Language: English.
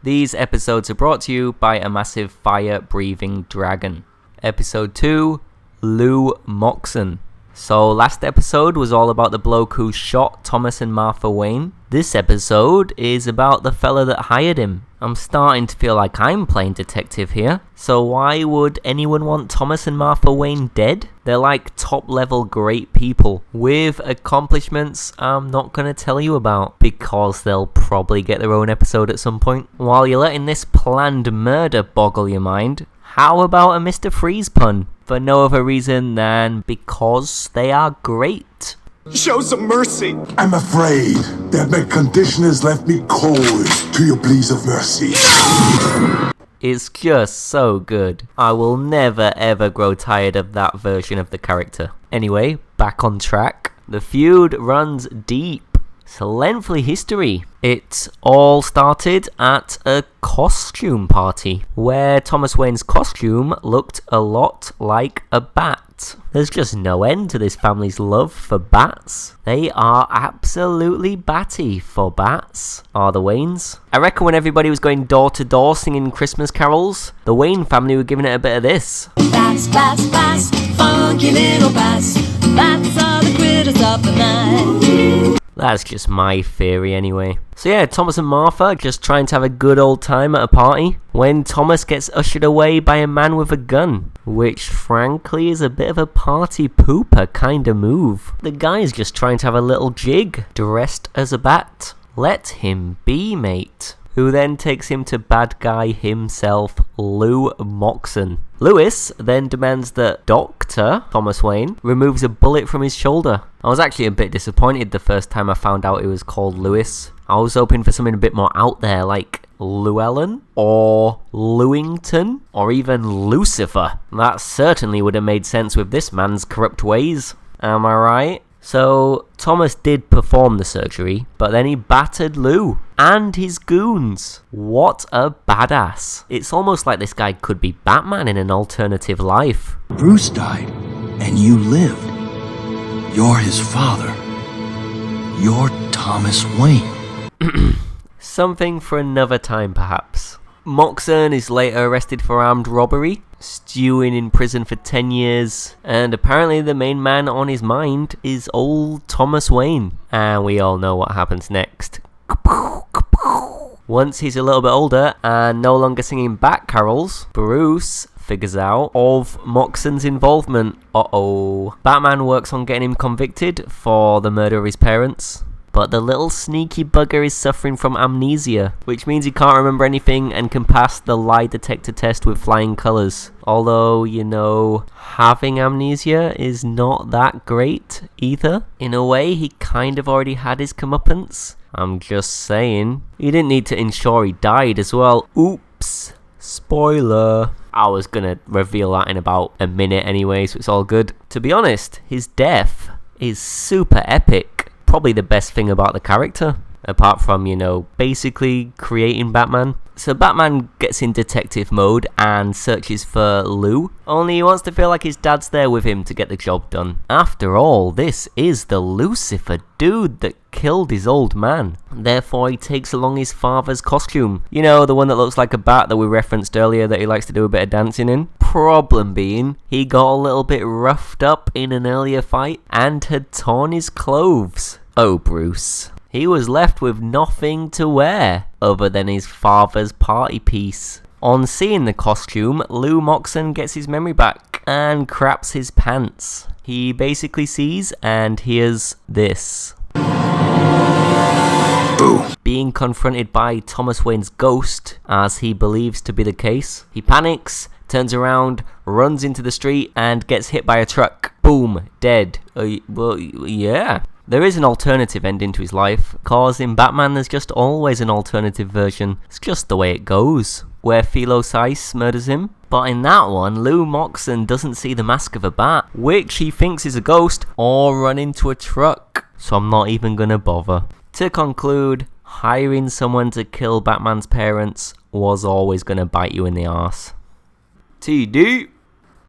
These episodes are brought to you by a massive fire-breathing dragon. Episode 2, Lew Moxon. So last episode was all about the bloke who shot Thomas and Martha Wayne. This episode is about the fella that hired him. I'm starting to feel like I'm playing detective here. So why would anyone want Thomas and Martha Wayne dead? They're like top level great people with accomplishments I'm not going to tell you about because they'll probably get their own episode at some point. While you're letting this planned murder boggle your mind, how about a Mr. Freeze pun? For no other reason than because they are great. Show some mercy. I'm afraid that my condition has left me cold to your pleas of mercy. No! It's just so good. I will never ever grow tired of that version of the character. Anyway, back on track. The feud runs deep. It's a lengthy history. It all started at a costume party where Thomas Wayne's costume looked a lot like a bat. There's just no end to this family's love for bats. They are absolutely batty for bats, are the Waynes. I reckon when everybody was going door to door singing Christmas carols, the Wayne family were giving it a bit of this. Bats, bats, bats, funky little bats. Bats are the critters of the night. That's just my theory anyway. So yeah, Thomas and Martha are just trying to have a good old time at a party when Thomas gets ushered away by a man with a gun, which frankly is a bit of a party pooper kind of move. The guy is just trying to have a little jig, dressed as a bat. Let him be, mate. Who then takes him to bad guy himself, Lew Moxon. Lewis then demands that Dr. Thomas Wayne removes a bullet from his shoulder. I was actually a bit disappointed the first time I found out it was called Lewis. I was hoping for something a bit more out there like Llewellyn or Lewington or even Lucifer. That certainly would have made sense with this man's corrupt ways. Am I right? So, Thomas did perform the surgery, but then he battered Lew and his goons. What a badass. It's almost like this guy could be Batman in an alternative life. Bruce died, and you lived. You're his father. You're Thomas Wayne. Something for another time, perhaps. Moxon is later arrested for armed robbery, stewing in prison for 10 years, and apparently the main man on his mind is old Thomas Wayne. And we all know what happens next. Once he's a little bit older and no longer singing bat carols, Bruce figures out of Moxon's involvement. Batman works on getting him convicted for the murder of his parents. But the little sneaky bugger is suffering from amnesia, which means he can't remember anything and can pass the lie detector test with flying colours. Although, you know, having amnesia is not that great either. In a way, he kind of already had his comeuppance. I'm just saying. He didn't need to ensure he died as well. Oops. Spoiler. I was gonna reveal that in about a minute anyway, so it's all good. To be honest, his death is super epic. Probably the best thing about the character, apart from, you know, basically creating Batman. So Batman gets in detective mode and searches for Lew, only he wants to feel like his dad's there with him to get the job done. After all, this is the Lucifer dude that killed his old man. Therefore, he takes along his father's costume. You know, the one that looks like a bat that we referenced earlier that he likes to do a bit of dancing in. Problem being, he got a little bit roughed up in an earlier fight and had torn his clothes. Oh, Bruce. He was left with nothing to wear other than his father's party piece. On seeing the costume, Lew Moxon gets his memory back and craps his pants. He basically sees and hears this. Boo. Being confronted by Thomas Wayne's ghost, as he believes to be the case, he panics, turns around, runs into the street and gets hit by a truck. Boom, dead. Well, yeah. There is an alternative ending to his life, cause in Batman there's just always an alternative version. It's just the way it goes, where Philo Seiss murders him. But in that one, Lew Moxon doesn't see the mask of a bat, which he thinks is a ghost, or run into a truck. So I'm not even gonna bother. To conclude, hiring someone to kill Batman's parents was always gonna bite you in the arse. TD!